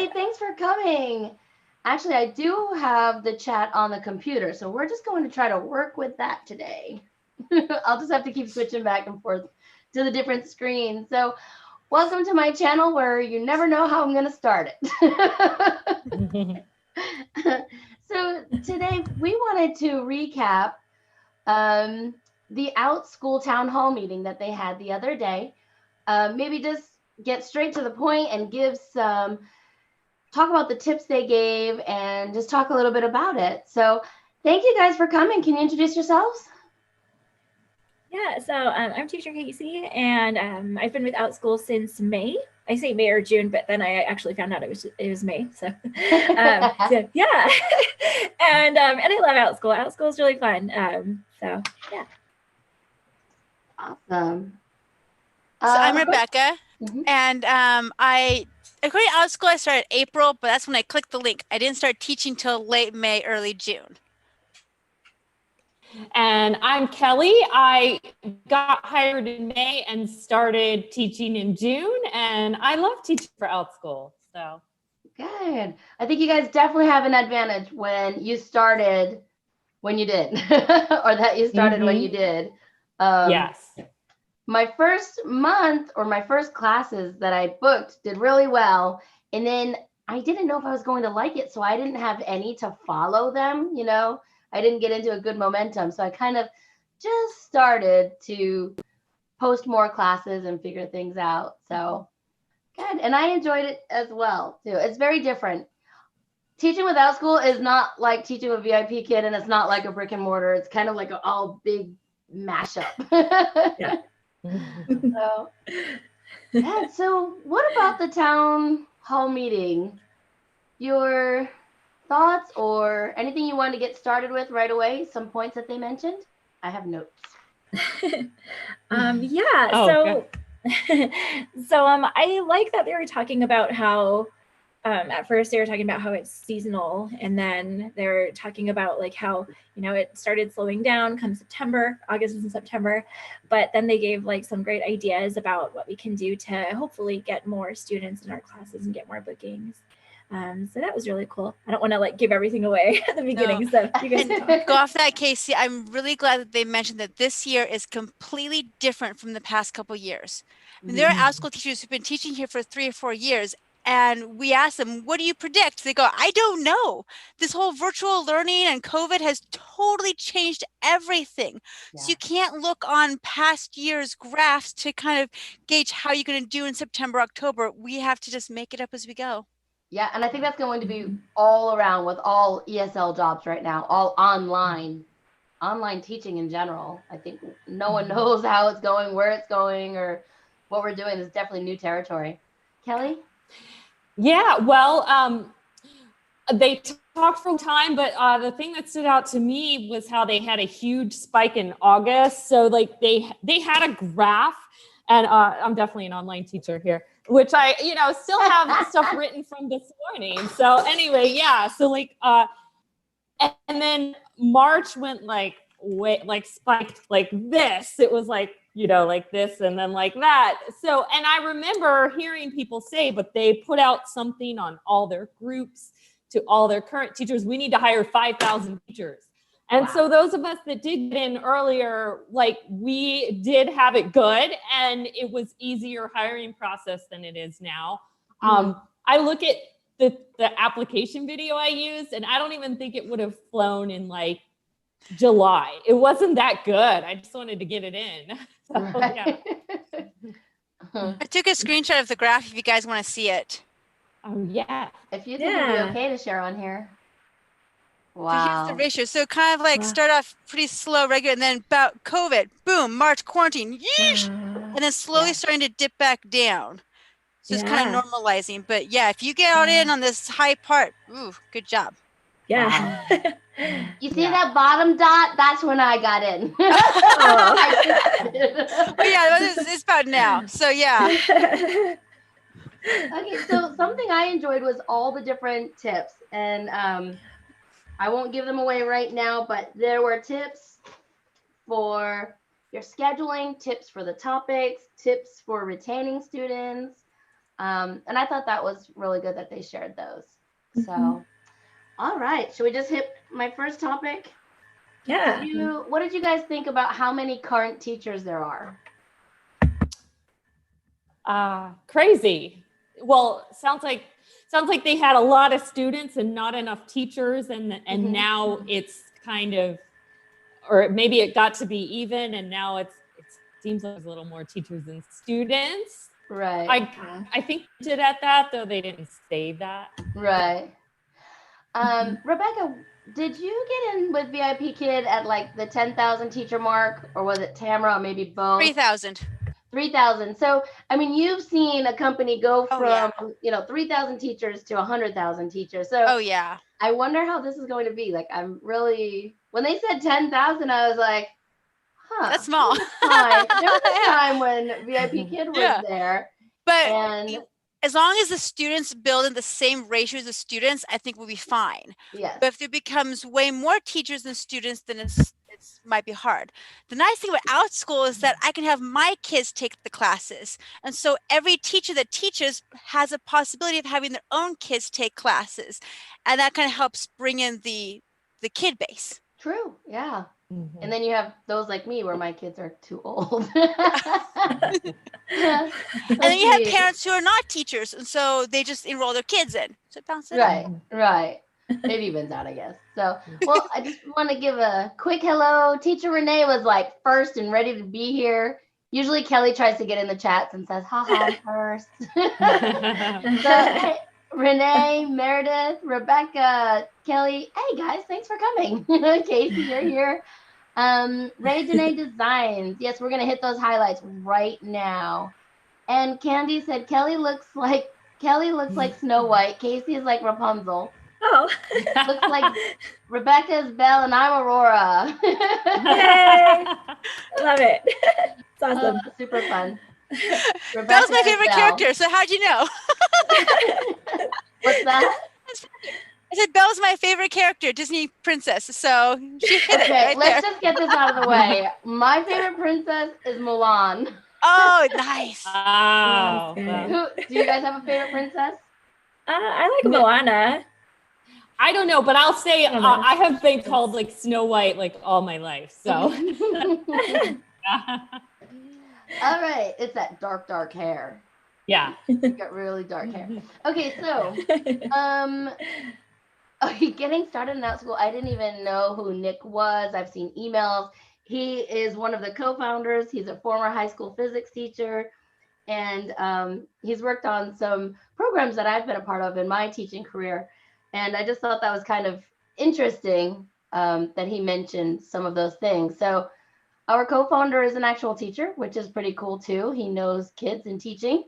everybody. Thanks for coming. Actually, I do have the chat on the computer, so we're just going to try to work with that today. I'll just have to keep switching back and forth to the different screens. So welcome to my channel where you never know how I'm going to start it. So today we wanted to recap the Outschool town hall meeting that they had the other day. Maybe just get straight to the point and give some, talk about the tips they gave and just talk a little bit about it. So thank you guys for coming. Can you introduce yourselves? Yeah, so I'm teacher Kasey, and I've been with Outschool since May. I say May or June, but then I actually found out it was May. So, so yeah, and I love Outschool. Outschool is really fun. So yeah. Awesome. So I'm Rebekah, and according to Outschool, I started April, but that's when I clicked the link. I didn't start teaching till late May, early June. And I'm Kelly. I got hired in May and started teaching in June, and I love teaching for Outschool. So good. I think you guys definitely have an advantage when you started when you did, or that you started when you did. Yes. My first month or my first classes that I booked did really well, and then I didn't know if I was going to like it, so I didn't have any to follow them, you know. I didn't get into a good momentum. So I kind of just started to post more classes and figure things out. So good. And I enjoyed it as well, too. It's very different. Teaching with Outschool is not like teaching with VIP Kid, and it's not like a brick and mortar. It's kind of like an all big mashup. Yeah. So what about the town hall meeting? Your thoughts or anything you want to get started with right away? Some points that they mentioned? I have notes. Yeah. Oh, so I like that they were talking about how at first they were talking about how it's seasonal, and then they're talking about like how, you know, it started slowing down come September, August and September, but then they gave like some great ideas about what we can do to hopefully get more students in our classes and get more bookings. So that was really cool. I don't want to like give everything away at the beginning. No. So you guys can go off that, Kasey. I'm really glad that they mentioned that this year is completely different from the past couple of years. I mean, there are Outschool teachers who've been teaching here for 3 or 4 years, and we ask them, what do you predict? They go, I don't know. This whole virtual learning and COVID has totally changed everything. Yeah. So you can't look on past years' graphs to kind of gauge how you're going to do in September, October. We have to just make it up as we go. Yeah, and I think that's going to be all around with all ESL jobs right now, all online teaching in general. I think no one knows how it's going, where it's going, or what we're doing. It's definitely new territory. Kelly? Yeah, well, they talked for a time, but the thing that stood out to me was how they had a huge spike in August. So like they had a graph, and I'm definitely an online teacher here, which I, you know, still have stuff written from this morning. So anyway, yeah. So like, and then March went like spiked like this. It was like, you know, like this and then like that. So, and I remember hearing people say, but they put out something on all their groups to all their current teachers. We need to hire 5,000 teachers. And wow. So those of us that did get in earlier, like we did have it good, and it was easier hiring process than it is now. I look at the application video I used, and I don't even think it would have flown in like July. It wasn't that good. I just wanted to get it in. So, yeah. I took a screenshot of the graph if you guys want to see it. Oh yeah. If you think it'd be okay to share on here. Wow. So here's the ratio. So kind of like start off pretty slow, regular, and then about COVID, boom, March quarantine, yeesh, and then slowly starting to dip back down. So it's kind of normalizing. But yeah, if you get out in on this high part, ooh, good job. Yeah. Wow. You see that bottom dot? That's when I got in. But yeah, it's about now. So yeah. Okay, so something I enjoyed was all the different tips, and I won't give them away right now, but there were tips for your scheduling, tips for the topics, tips for retaining students, And I thought that was really good that they shared those. So, all right. Should we just hit my first topic? Yeah. What did you guys think about how many current teachers there are? Crazy. Well, sounds like they had a lot of students and not enough teachers, and now it's kind of, or maybe it got to be even, and now it seems like there's a little more teachers than students. Right. I think they did at that, though they didn't say that. Right. Rebekah, did you get in with VIP Kid at like the 10,000 teacher mark, or was it Tamara, or maybe both? 3,000. 3,000. So, I mean, you've seen a company go from, 3,000 teachers to 100,000 teachers. So, I wonder how this is going to be. Like, I'm really, when they said 10,000, I was like, that's small. There was a time when VIP Kid was there. But as long as the students build in the same ratios of students, I think we'll be fine. Yes. But if there becomes way more teachers than students, then it might be hard. The nice thing about Outschool is that I can have my kids take the classes. And so every teacher that teaches has a possibility of having their own kids take classes. And that kind of helps bring in the kid base. True. Yeah. Mm-hmm. And then you have those like me where my kids are too old. And then you have parents who are not teachers, and so they just enroll their kids in. So it bounces out. Right. It evens out, I guess. So, well, I just want to give a quick hello. Teacher Renee was like first and ready to be here. Usually Kelly tries to get in the chats and says, I'm first. So, hey, Renee, Meredith, Rebekah, Kelly. Hey, guys, thanks for coming. Kasey, you're here. Ray Janae Designs. Yes, we're going to hit those highlights right now. And Candy said, Kelly looks like Snow White. Kasey is like Rapunzel. Oh. Looks like Rebekah's Belle and I'm Aurora. Yay! Love it. It's awesome. Super fun. Belle's my favorite character, so how'd you know? What's that? I said Belle's my favorite character, Disney princess. So she hit it right let's there. just get this out of the way. My favorite princess is Mulan. Oh, nice. Oh, do you guys have a favorite princess? I like Moana. I don't know, but I'll say I have been called like Snow White like all my life. So. All right, it's that dark hair. Yeah. You got really dark hair. Okay, so getting started in Outschool, I didn't even know who Nick was. I've seen emails. He is one of the co-founders. He's a former high school physics teacher, and he's worked on some programs that I've been a part of in my teaching career. And I just thought that was kind of interesting that he mentioned some of those things. So our co-founder is an actual teacher, which is pretty cool too. He knows kids and teaching.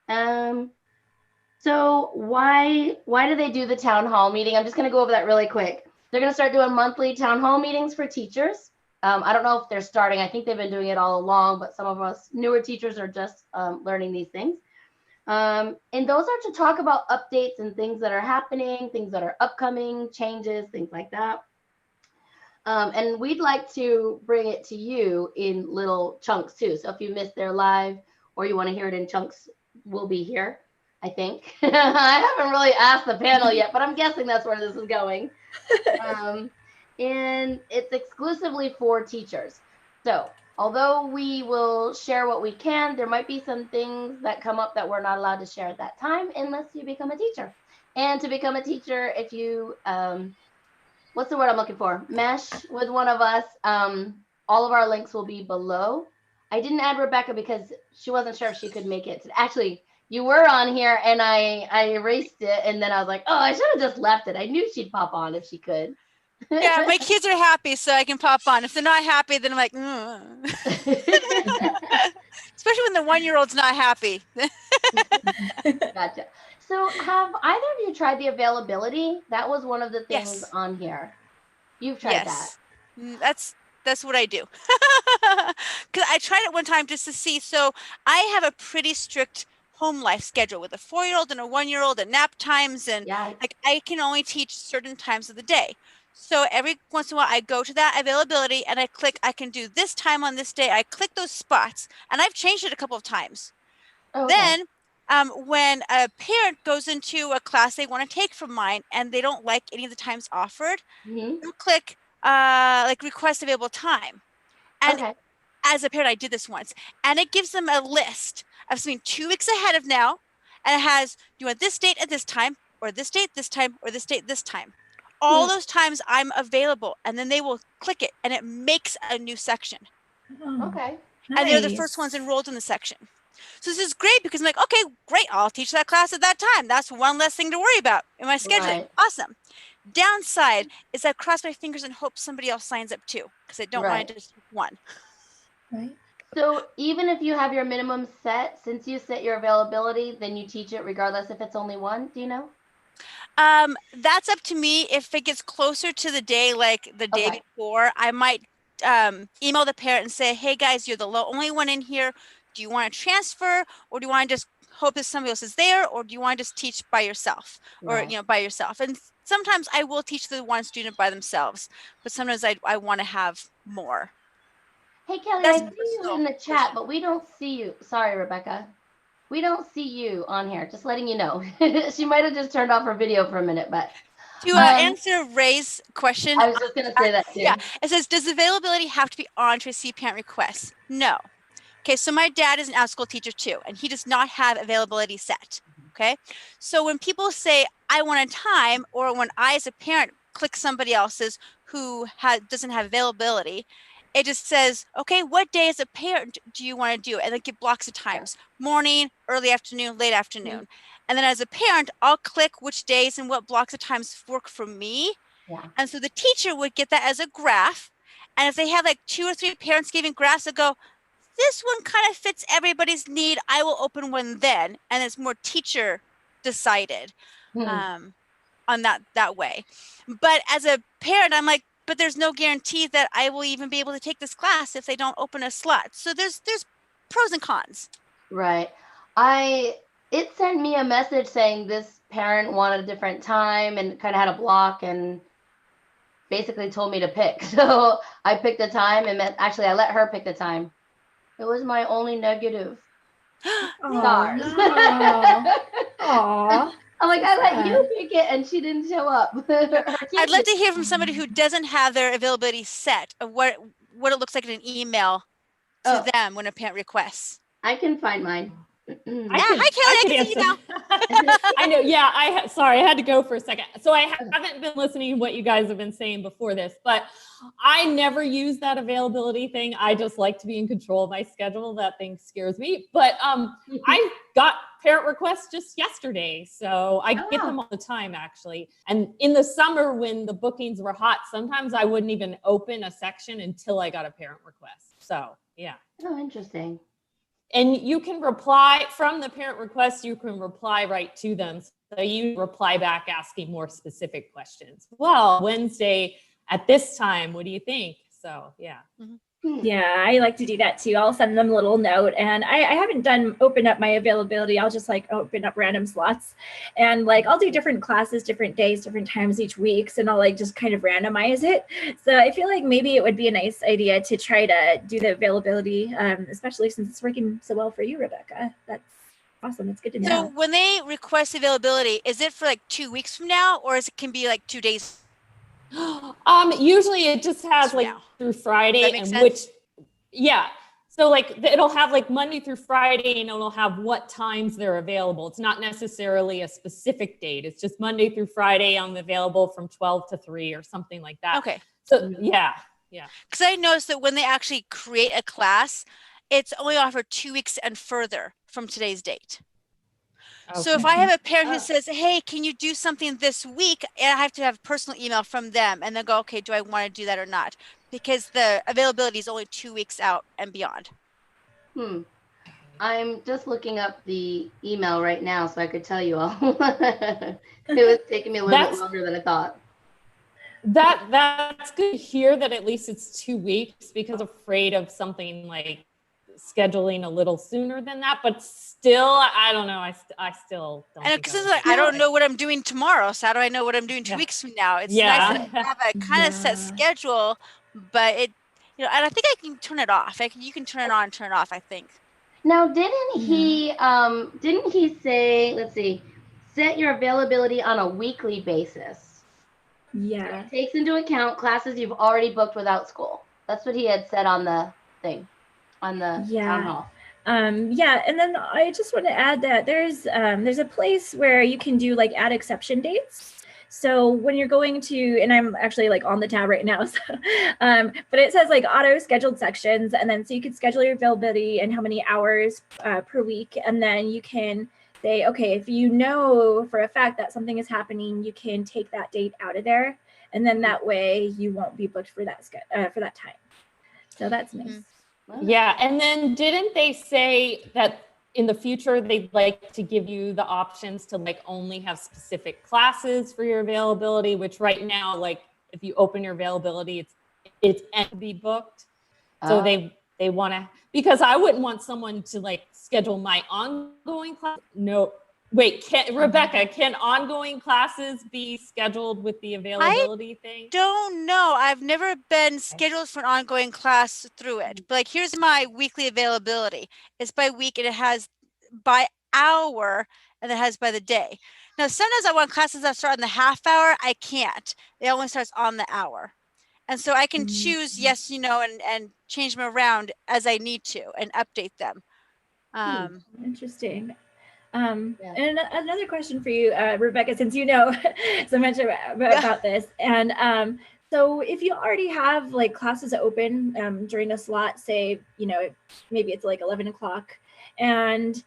So why do they do the town hall meeting? I'm just going to go over that really quick. They're going to start doing monthly town hall meetings for teachers. I don't know if they're starting. I think they've been doing it all along, but some of us newer teachers are just learning these things. And those are to talk about updates and things that are happening, things that are upcoming, changes, things like that. And we'd like to bring it to you in little chunks too. So if you missed their live or you want to hear it in chunks, we'll be here, I think. I haven't really asked the panel yet, but I'm guessing that's where this is going. And it's exclusively for teachers. So although we will share what we can, there might be some things that come up that we're not allowed to share at that time unless you become a teacher. And to become a teacher, if you, what's the word I'm looking for? Mesh with one of us, all of our links will be below. I didn't add Rebekah because she wasn't sure if she could make it. Actually, you were on here and I erased it. And then I was like, oh, I should have just left it. I knew she'd pop on if she could. Yeah, my kids are happy, so I can pop on. If they're not happy, then I'm like, especially when the 1-year-old's not happy. Gotcha. So have either of you tried the availability? That was one of the things on here. You've tried that. That's what I do. Because I tried it one time just to see. So I have a pretty strict home life schedule with a 4-year-old and a 1-year-old and nap times. And like I can only teach certain times of the day. So every once in a while I go to that availability and I click, I can do this time on this day. I click those spots and I've changed it a couple of times. Okay. Then when a parent goes into a class they want to take from mine and they don't like any of the times offered, they'll click like request available time. And Okay. as a parent, I did this once, and it gives them a list of something 2 weeks ahead of now, and it has, do you want this date at this time, or this date this time, or this date this time? All those times I'm available, and then they will click it, and it makes a new section. Okay. And they're the first ones enrolled in the section. So this is great because I'm like, okay, great, I'll teach that class at that time. That's one less thing to worry about in my scheduling. Right. Awesome. Downside is I cross my fingers and hope somebody else signs up too, because I don't want to just one. Right. So even if you have your minimum set, since you set your availability, then you teach it regardless if it's only one, do you know? That's up to me. If it gets closer to the day, like the day before, I might email the parent and say, hey guys, you're the only one in here. Do you want to transfer, or do you want to just hope that somebody else is there, or do you want to just teach by yourself, or by yourself? And sometimes I will teach the one student by themselves, but sometimes I want to have more. Hey Kelly, I see you in the chat, but we don't see you. Sorry, Rebekah. We don't see you on here. Just letting you know. She might have just turned off her video for a minute, but to answer Ray's question, I was just going to say that too. Yeah, it says, does availability have to be on to receive parent requests? No. Okay, so my dad is an Outschool teacher too, and he does not have availability set. Okay, so when people say I want a time, or when I as a parent click somebody else's who doesn't have availability, it just says, okay, what day as a parent do you want to do? And then give blocks of times: morning, early afternoon, late afternoon. And then as a parent, I'll click which days and what blocks of times work for me. And so the teacher would get that as a graph. And if they have like 2 or 3 parents giving graphs that go, this one kind of fits everybody's need, I will open one then. And it's more teacher decided on that way. But as a parent, I'm like, but there's no guarantee that I will even be able to take this class if they don't open a slot. So there's pros and cons. Right. It sent me a message saying this parent wanted a different time and kind of had a block and basically told me to pick. So I picked a time, and actually I let her pick the time. It was my only negative stars. Aww. I'm like, I let you pick it, and she didn't show up. I'd love to hear from somebody who doesn't have their availability set of what it looks like in an email to them when a parent requests. I can find mine. Hi Kelly, I can see you now. I know. Yeah, sorry, I had to go for a second. So I haven't been listening to what you guys have been saying before this, but I never use that availability thing. I just like to be in control of my schedule. That thing scares me. But I got parent requests just yesterday, so I get them all the time actually. And in the summer when the bookings were hot, sometimes I wouldn't even open a section until I got a parent request. So yeah. Oh, interesting. And you can reply from the parent request, you can reply right to them. So you reply back asking more specific questions. Well, Wednesday at this time, what do you think? So, yeah. Yeah, I like to do that too. I'll send them a little note, and I haven't open up my availability. I'll just like open up random slots, and like I'll do different classes, different days, different times each week. And I'll like just kind of randomize it. So I feel like maybe it would be a nice idea to try to do the availability, especially since it's working so well for you, Rebekah. That's awesome. It's good to know. So when they request availability, is it for like 2 weeks from now, or can be like 2 days? Usually it just has like through Friday, and so like it'll have like Monday through Friday, and it'll have what times they're available. It's not necessarily a specific date. It's just Monday through Friday. I'm available from 12 to 3 or something like that. Okay. So yeah. Because I noticed that when they actually create a class, it's only offered 2 weeks and further from today's date. Okay. So if I have a parent who says, hey, can you do something this week? And I have to have a personal email from them, and they'll go, okay, do I want to do that or not? Because the availability is only 2 weeks out and beyond. I'm just looking up the email right now so I could tell you all. It was taking me a little bit longer than I thought. That's good to hear that at least it's 2 weeks, because I'm afraid of something like scheduling a little sooner than that, but still, I don't know. I still don't. And because I don't know what I'm doing tomorrow, so how do I know what I'm doing 2 weeks from now? It's nice to have a kind of set schedule, but and I think I can turn it off. You can turn it on and turn it off, I think. Now, didn't he say, let's see, set your availability on a weekly basis? Yeah. It takes into account classes you've already booked with Outschool. That's what he had said on the thing, on the town hall. Yeah, and then I just want to add that there's a place where you can do like add exception dates. So when you're going to, and I'm actually like on the tab right now, so, but it says like auto scheduled sections, and then so you can schedule your availability and how many hours per week, and then you can say, okay, if you know for a fact that something is happening, you can take that date out of there, and then that way you won't be booked for that time. So that's nice. Yeah, and then didn't they say that in the future they'd like to give you the options to like only have specific classes for your availability, which right now, like if you open your availability, it's to be booked. So they want to, because I wouldn't want someone to like schedule my ongoing class. No, wait, Rebekah, can ongoing classes be scheduled with the availability thing? Don't know. I've never been scheduled for an ongoing class through it. But like, here's my weekly availability. It's by week, and it has by hour, and it has by the day. Now, sometimes I want classes that start in the half hour. I can't. It only starts on the hour. And so I can choose yes, and change them around as I need to and update them. Interesting. And another question for you, Rebekah, since you know so much about this, and so if you already have like classes open during a slot, say, maybe it's like 11 o'clock, and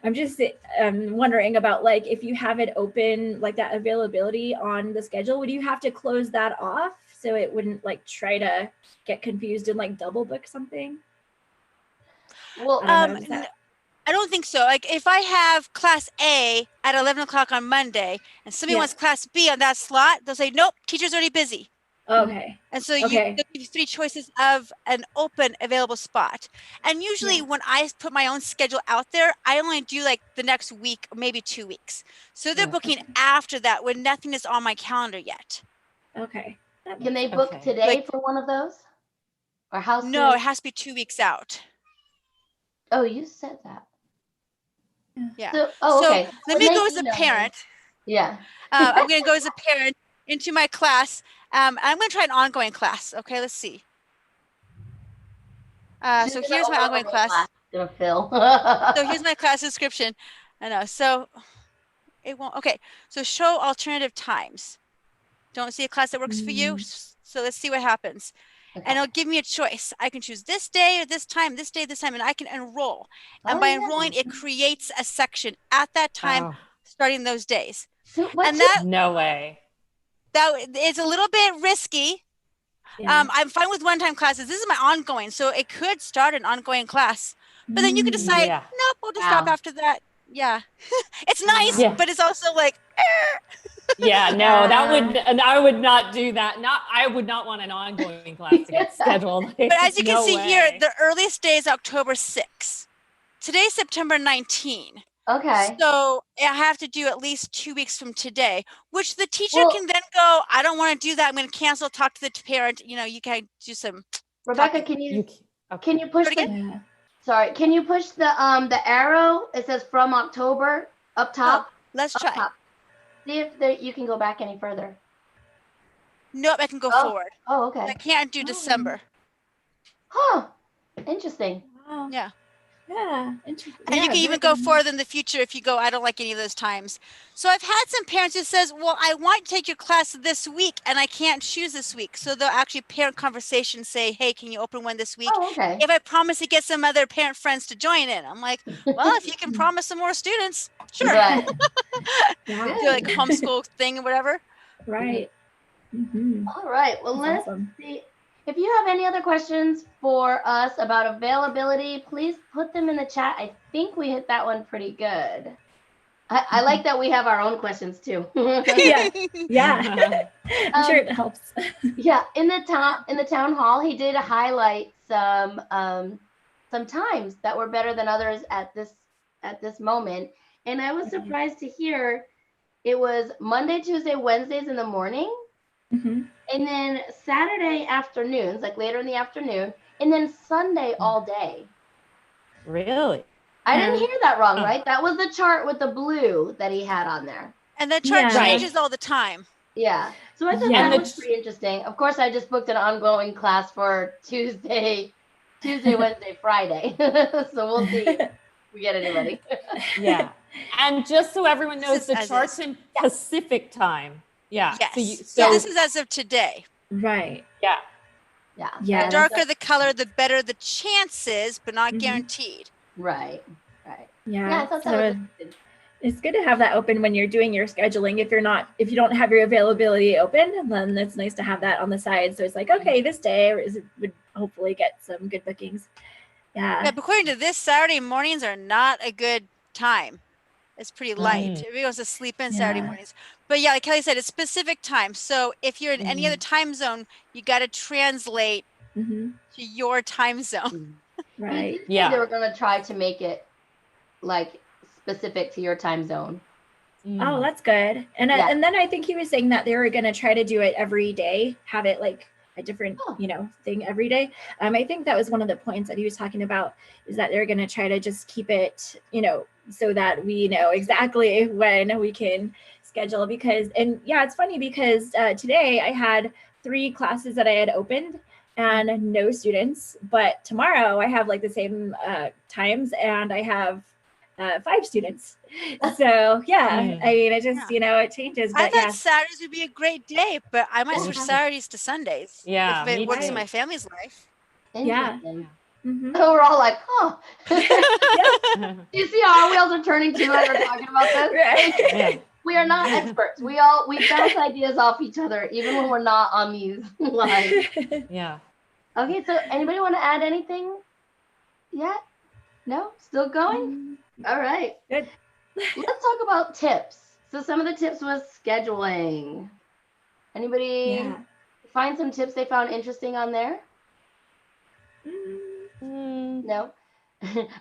I'm just wondering about like if you have it open, like that availability on the schedule, would you have to close that off so it wouldn't like try to get confused and like double book something? Well, I don't think so. Like if I have class A at 11 o'clock on Monday and somebody wants class B on that slot, they'll say, nope, teacher's already busy. Okay. And so they'll give you 3 choices of an open available spot. And usually when I put my own schedule out there, I only do like the next week, or maybe 2 weeks. So they're booking after that when nothing is on my calendar yet. Okay. Can they book today for one of those? Or how soon? No, it has to be 2 weeks out. Oh, you said that. Yeah. So, okay. Let me go as a parent. Yeah. I'm going to go as a parent into my class. I'm going to try an ongoing class. Okay, let's see. So here's my ongoing class. Gonna fill. So here's my class description. I know. So it won't. Okay. So show alternative times. Don't see a class that works for you. So let's see what happens. And it'll give me a choice. I can choose this day or this time, this day, this time, and I can enroll. And by enrolling, it creates a section at that time, starting those days. And that no way. That it's a little bit risky. I'm fine with one-time classes. This is my ongoing, so it could start an ongoing class. But then you can decide, nope, we'll just stop after that. Yeah, it's nice, but it's also like. I would not do that. I would not want an ongoing class to get scheduled. But as you can see here, the earliest day is October 6th. Today's September 19. Okay. So I have to do at least 2 weeks from today, which the teacher can then go, I don't want to do that. I'm going to cancel, talk to the parent. You can do some. Rebekah, can you push can you push the arrow? It says from October up top. Let's try. Top. See if you can go back any further. Nope, I can go forward. Oh, okay. I can't do December. Huh. Interesting. Wow. Yeah. Yeah, interesting. And you can even go further in the future if you go, I don't like any of those times. So I've had some parents who says, well, I want to take your class this week and I can't choose this week. So they'll actually parent conversation say, hey, can you open one this week? Oh, okay. If I promise to get some other parent friends to join in. I'm like, well, if you can promise some more students, sure. Right. Do like homeschool thing or whatever. Right. Mm-hmm. All right. Well, let's see. If you have any other questions for us about availability, please put them in the chat. I think we hit that one pretty good. I like that we have our own questions too. Yeah. I'm sure it helps. In the town hall, he did highlight some times that were better than others at this moment, and I was surprised to hear it was Monday, Tuesday, Wednesdays in the morning. Mm-hmm. And then Saturday afternoons, like later in the afternoon, and then Sunday all day. Really? I didn't Yeah. hear that wrong, right? That was the chart with the blue that he had on there. And that chart Yeah. changes all the time. Yeah. So I thought Yeah. that was pretty interesting. Of course, I just booked an ongoing class for Tuesday, Wednesday, Friday. So we'll see if we get anybody. Yeah. And just so everyone This knows, is the as chart's is. in Pacific time. Yeah. Yes. So This is as of today. Right. yeah. Yeah. Yeah. The darker the color, the better the chances, but not Mhm. guaranteed. Right. Right. Yeah. Yeah, I thought that So was interesting. it's good to have that open when you're doing your scheduling. If you don't have your availability open, then it's nice to have that on the side. So it's like, okay, this day would hopefully get some good bookings. Yeah, Yeah. but according to this, Saturday mornings are not a good time. It's pretty light. Everybody goes to sleep in Saturday Yeah. mornings. But yeah, like Kelly said, it's specific time. So if you're in any other time zone, you got to translate Mm-hmm. to your time zone. Right. They said they were going to try to make it like specific to your time zone. Oh, that's good. And Yeah. and then I think he was saying that they were going to try to do it every day, have it like a different, thing every day. I think that was one of the points that he was talking about, is that they're going to try to just keep it, so that we know exactly when we can schedule. Because, and yeah, it's funny because today I had 3 classes that I had opened and no students, but tomorrow I have like the same times and I have 5 students. So yeah, I mean, it just, it changes. I But thought yeah. Saturdays would be a great day, but I might switch Saturdays to Sundays. Yeah, if it me works in too. my family's life. Interesting. Mm-hmm. So we're all like, huh. You see how our wheels are turning too as we're talking about this? Right. Yeah. We are not experts. We bounce ideas off each other, even when we're not on these lines. Yeah. Okay, so anybody want to add anything yet? No? Still going? All right. Good. Let's talk about tips. So some of the tips was scheduling. Anybody find some tips they found interesting on there? No?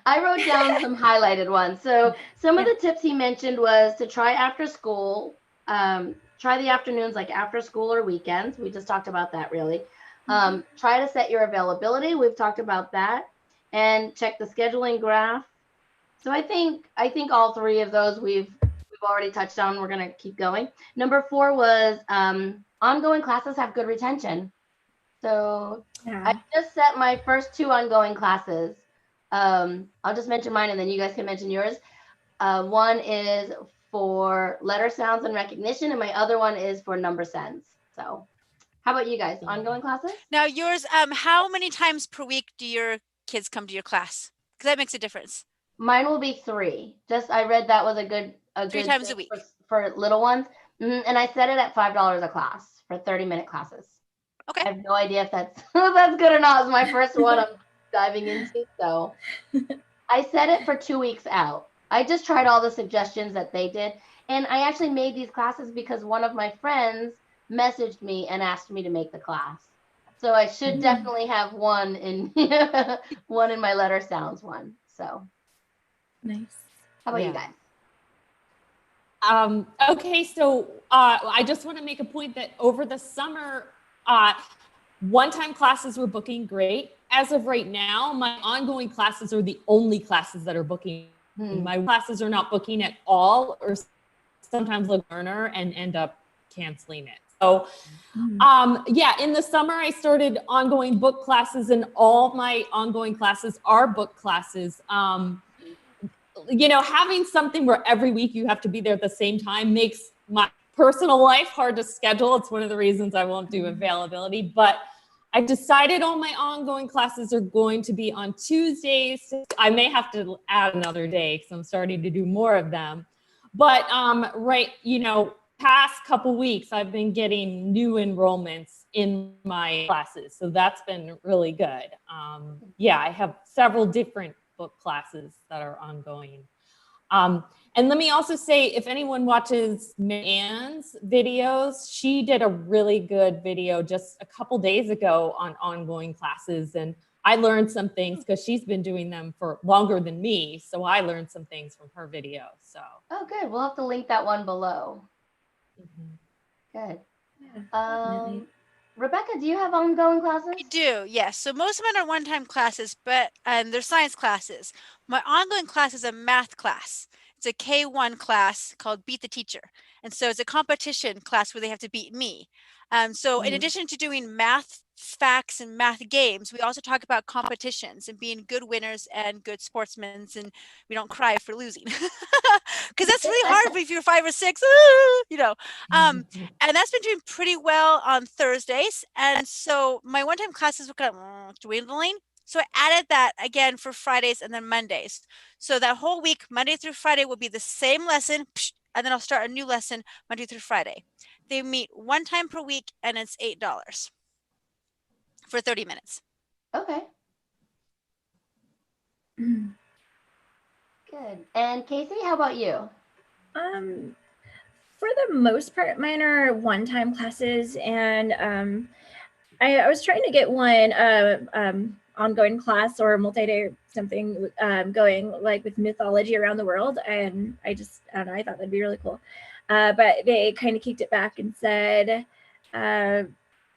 I wrote down some highlighted ones. So some of the tips he mentioned was to try after school, try the afternoons like after school or weekends. We just talked about that really. Try to set your availability. We've talked about that. And check the scheduling graph. So I think all 3 of those we've already touched on. We're going to keep going. Number 4 was ongoing classes have good retention. So I just set my first 2 ongoing classes. I'll just mention mine and then you guys can mention yours. One is for letter sounds and recognition, and my other one is for number sense. So how about you guys? Ongoing classes? Now yours, how many times per week do your kids come to your class? Because that makes a difference. Mine will be 3. I read that was a good 3 times a week for little ones. And I set it at $5 a class for 30-minute classes. Okay. I have no idea if that's that's good or not. It's my first one I'm diving into. So I set it for 2 weeks out. I just tried all the suggestions that they did. And I actually made these classes because one of my friends messaged me and asked me to make the class. So I should definitely have one in my letter sounds one. So nice. How about you guys? Okay, so I just want to make a point that over the summer, one-time classes were booking great. As of right now, my ongoing classes are the only classes that are booking. My classes are not booking at all, or sometimes a learner and end up canceling it. So in the summer, I started ongoing book classes, and all my ongoing classes are book classes. Having something where every week you have to be there at the same time makes my personal life hard to schedule. It's one of the reasons I won't do availability, but I decided all my ongoing classes are going to be on Tuesdays. I may have to add another day because I'm starting to do more of them. But past couple weeks, I've been getting new enrollments in my classes. So that's been really good. I have several different book classes that are ongoing. And let me also say, if anyone watches Ann's videos, she did a really good video just a couple days ago on ongoing classes. And I learned some things because she's been doing them for longer than me. So I learned some things from her video. So. Oh, good. We'll have to link that one below. Good. Rebekah, do you have ongoing classes? I do, yes. So most of mine are one-time classes, but they're science classes. My ongoing class is a math class. It's a K1 class called Beat the Teacher. And so it's a competition class where they have to beat me. So in addition to doing math facts and math games, we also talk about competitions and being good winners and good sportsmen, and we don't cry for losing. Because that's really hard if you're 5 or 6, you know. And that's been doing pretty well on Thursdays. And so my one-time classes were kind of dwindling. So I added that again for Fridays and then Mondays. So that whole week, Monday through Friday, will be the same lesson. And then I'll start a new lesson Monday through Friday. They meet one time per week, and it's $8 for 30 minutes. Okay. Good. And Kasey, how about you? For the most part, mine are one-time classes, and I was trying to get one ongoing class or multi-day something going, like with mythology around the world, and I don't know, I thought that'd be really cool. But they kind of kicked it back and said,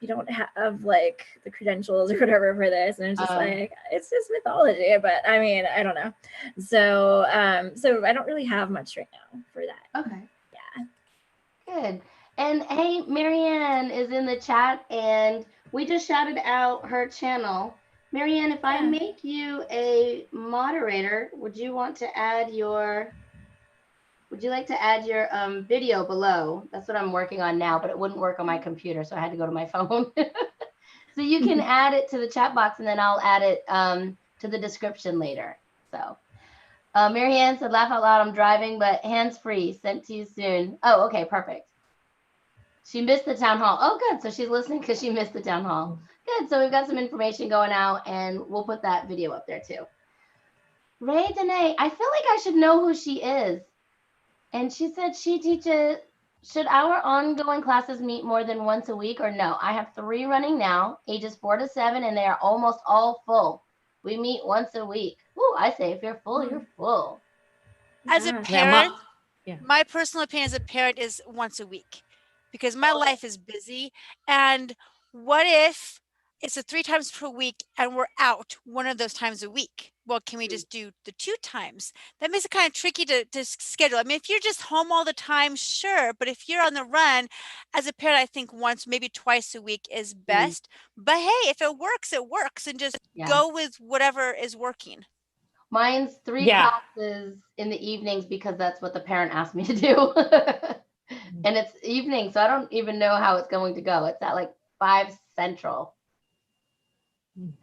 you don't have like the credentials or whatever for this. And it's just like, it's just mythology, but I mean, I don't know. So, so I don't really have much right now for that. Okay. Yeah. Good. And hey, Marianne is in the chat, and we just shouted out her channel. Marianne, if I make you a moderator, would you like to add your video below? That's what I'm working on now, but it wouldn't work on my computer, so I had to go to my phone. So you can add it to the chat box, and then I'll add it to the description later. So Marianne said, laugh out loud, I'm driving, but hands-free, sent to you soon. Oh, okay, perfect. She missed the town hall. Oh, good. So she's listening because she missed the town hall. Good. So we've got some information going out, and we'll put that video up there too. Ray Danae, I feel like I should know who she is. And she said she teaches, should our ongoing classes meet more than once a week or no? I have 3 running now, ages 4 to 7, and they are almost all full. We meet once a week. Ooh, I say if you're full, you're full. As a parent, my personal opinion as a parent is once a week, because my life is busy. And what if it's a 3 times per week and we're out one of those times a week? Well, can we just do the 2 times? That makes it kind of tricky to schedule. I mean, if you're just home all the time, sure. But if you're on the run, as a parent, I think once, maybe twice a week is best. But hey, if it works, it works. And just go with whatever is working. Mine's 3 classes in the evenings because that's what the parent asked me to do. And it's evening, so I don't even know how it's going to go. It's at like 5 Central,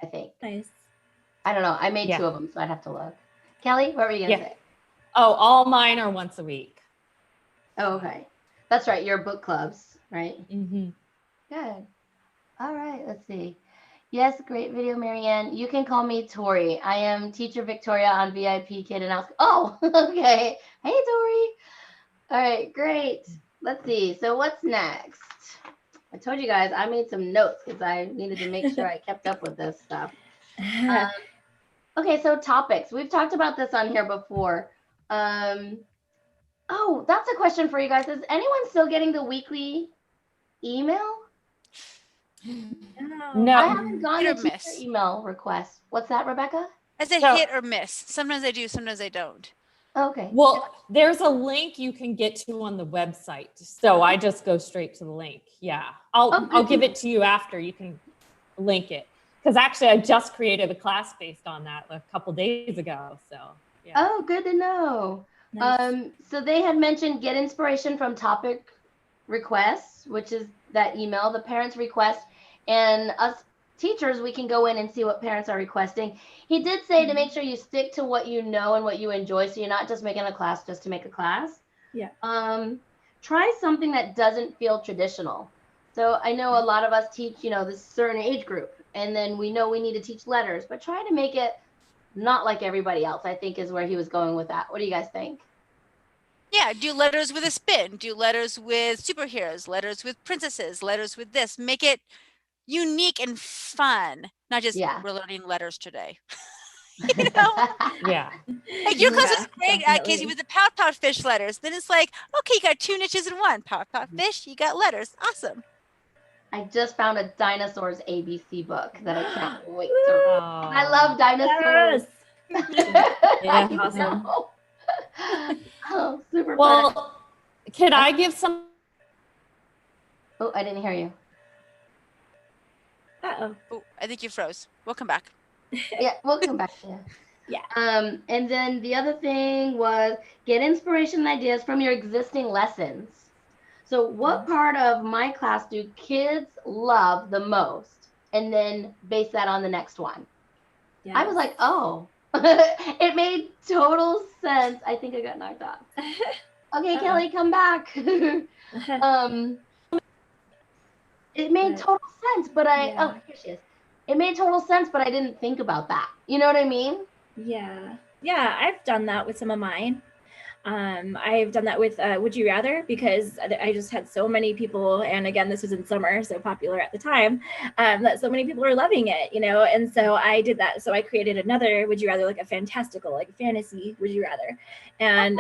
I think. Nice. I don't know. I made 2 of them, so I'd have to look. Kelly, what were you going to say? Oh, all mine are once a week. Oh, okay. That's right. Your book clubs, right? Mm-hmm. Good. All right. Let's see. Yes, great video, Marianne. You can call me Tori. I am teacher Victoria on VIP Kid and Outschool. Oh, okay. Hey, Tori. All right, great. Let's see. So what's next? I told you guys I made some notes because I needed to make sure I kept up with this stuff. Okay, so topics. We've talked about this on here before. Oh, that's a question for you guys. Is anyone still getting the weekly email? No. I haven't gotten a teacher email request. What's that, Rebekah? I said hit or miss. Sometimes I do, sometimes I don't. Okay. Well, there's a link you can get to on the website. So I just go straight to the link. Yeah. I'll give it to you after. You can link it. Because actually I just created a class based on that a couple days ago. So yeah. Oh, good to know. Nice. So they had mentioned get inspiration from topic requests, which is that email, the parents request, and us teachers, we can go in and see what parents are requesting. He did say to make sure you stick to what you know and what you enjoy, so you're not just making a class just to make a class. Yeah. Try something that doesn't feel traditional. So I know a lot of us teach, this certain age group, and then we know we need to teach letters, but try to make it not like everybody else, I think is where he was going with that. What do you guys think? Yeah, do letters with a spin, do letters with superheroes, letters with princesses, letters with this. Make it unique and fun, not just we're learning letters today. Yeah. Like your class is great, Kasey, with the pout pout fish letters. Then it's like, okay, you got 2 niches in one. Pout pout fish, you got letters. Awesome. I just found a dinosaurs ABC book that I can't wait to read. I love dinosaurs. Yeah. I Awesome. know. Oh, super fun. Well, can I give some? Oh, I didn't hear you. Uh-oh. Oh, I think you froze. We'll come back. Yeah, we'll come back to you. Yeah. And then the other thing was get inspiration and ideas from your existing lessons. So what part of my class do kids love the most? And then base that on the next one. Yes. I was like, oh, it made total sense. I think I got knocked off. Okay, Kelly, come back. It made total sense, but oh, here she is. It made total sense, but I didn't think about that. You know what I mean? Yeah. Yeah, I've done that with some of mine. I've done that with Would You Rather, because I just had so many people, and again, this was in summer, so popular at the time, that so many people were loving it, you know, and so I did that. So I created another Would You Rather, like a fantastical, like fantasy Would You Rather, and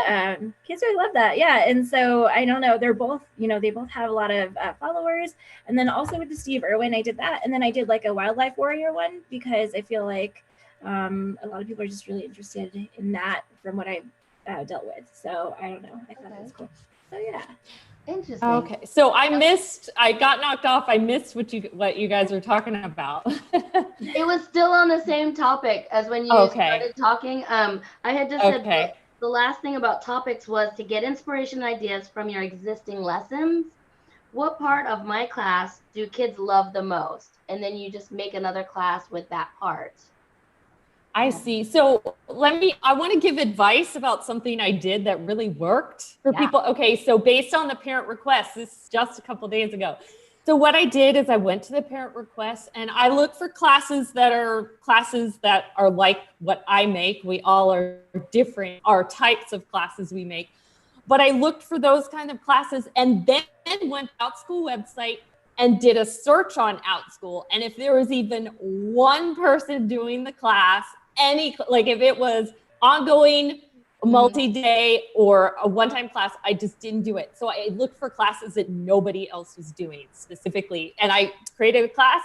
kids really love that. Yeah, and so I don't know, they're both, you know, they both have a lot of followers. And then also with the Steve Irwin, I did that, and then I did like a wildlife warrior one, because I feel like a lot of people are just really interested in that from what I've dealt with. So I don't know. I thought that was cool. So yeah. Interesting. Okay, so I got knocked off. I missed what you guys were talking about. It was still on the same topic as when you started talking. I had just said the last thing about topics was to get inspiration and ideas from your existing lessons. What part of my class do kids love the most? And then you just make another class with that part. I see. So I want to give advice about something I did that really worked for people. Okay, so based on the parent request, this is just a couple days ago. So what I did is I went to the parent request and I looked for classes that are like what I make. We all are different, our types of classes we make. But I looked for those kind of classes and then went to Outschool website and did a search on Outschool. And if there was even one person doing the class, if it was ongoing, multi-day, or a one-time class, I just didn't do it. So I looked for classes that nobody else was doing specifically. And I created a class,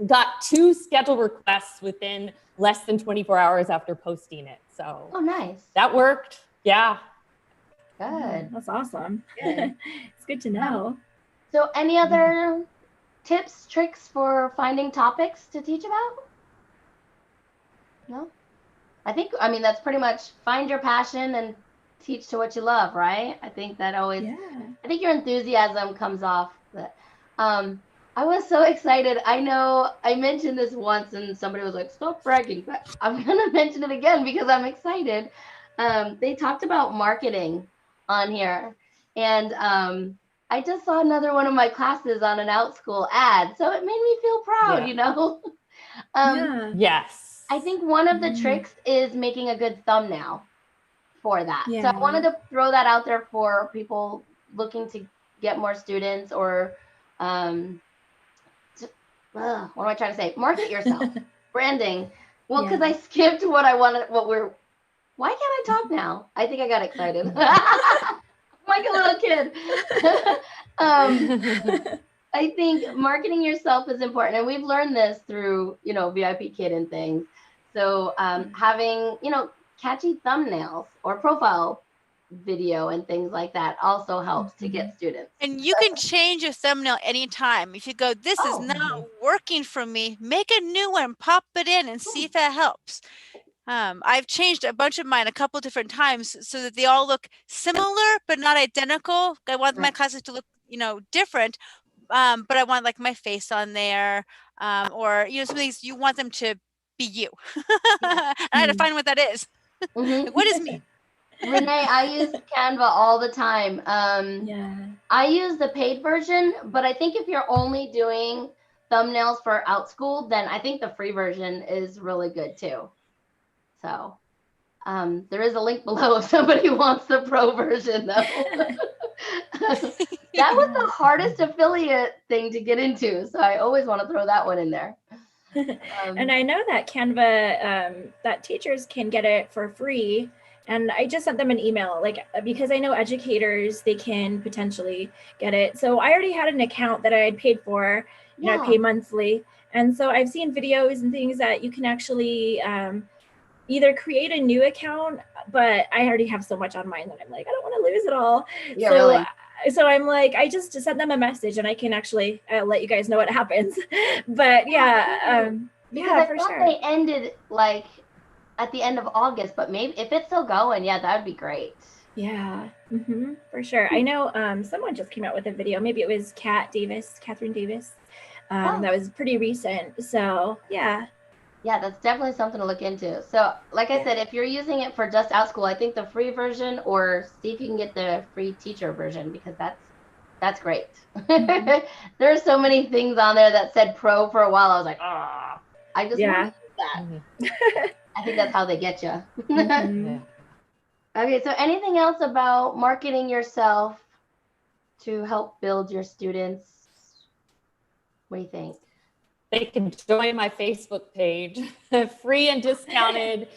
got 2 schedule requests within less than 24 hours after posting it. So nice. That worked. Yeah. Good. That's awesome. Good. It's good to know. So any other tips, tricks for finding topics to teach about? No? I mean, that's pretty much find your passion and teach to what you love, right? I think that always, I think your enthusiasm comes off. But I was so excited. I know I mentioned this once and somebody was like, stop bragging, but I'm going to mention it again because I'm excited. They talked about marketing on here, and I just saw another one of my classes on an Outschool ad, so it made me feel proud, you know? Yes. I think one of the tricks is making a good thumbnail for that. Yeah. So I wanted to throw that out there for people looking to get more students or, what am I trying to say? Market yourself, branding. Well, because I skipped what I wanted, why can't I talk now? I think I got excited. Like a little kid. I think marketing yourself is important. And we've learned this through, VIP Kid and things. So having, catchy thumbnails or profile video and things like that also helps to get students. And you can change your thumbnail anytime. If you go, this is not working for me, make a new one, pop it in and see if that helps. I've changed a bunch of mine a couple different times so that they all look similar but not identical. I want my classes to look, different, but I want like my face on there, or some things you want them to be you. I had to find what that is. What is me? Renee, I use Canva all the time. I use the paid version, but I think if you're only doing thumbnails for Outschool, then I think the free version is really good too. So there is a link below if somebody wants the pro version, though. That was the hardest affiliate thing to get into. So I always want to throw that one in there. And I know that Canva, that teachers can get it for free And I just sent them an email, like, because I know educators, they can potentially get it. So I already had an account that I had paid for, you know, I pay monthly. And so I've seen videos and things that you can actually either create a new account, but I already have so much on mine that I'm like, I don't want to lose it all. Yeah, really. So I'm like, I just sent them a message and I can actually let you guys know what happens. But yeah, because yeah, I for thought sure. they ended like at the end of August, but maybe if it's still going, yeah, that would be great. Yeah, for sure. I know someone just came out with a video. Maybe it was Catherine Davis. That was pretty recent. So yeah. Yeah, that's definitely something to look into. So like I said, if you're using it for just Outschool, I think the free version, or see if you can get the free teacher version, because that's great. There's so many things on there that said pro for a while. I was like, oh, I just want to use that. I think that's how they get you. Okay, so anything else about marketing yourself to help build your students? What do you think? They can join my Facebook page, free and discounted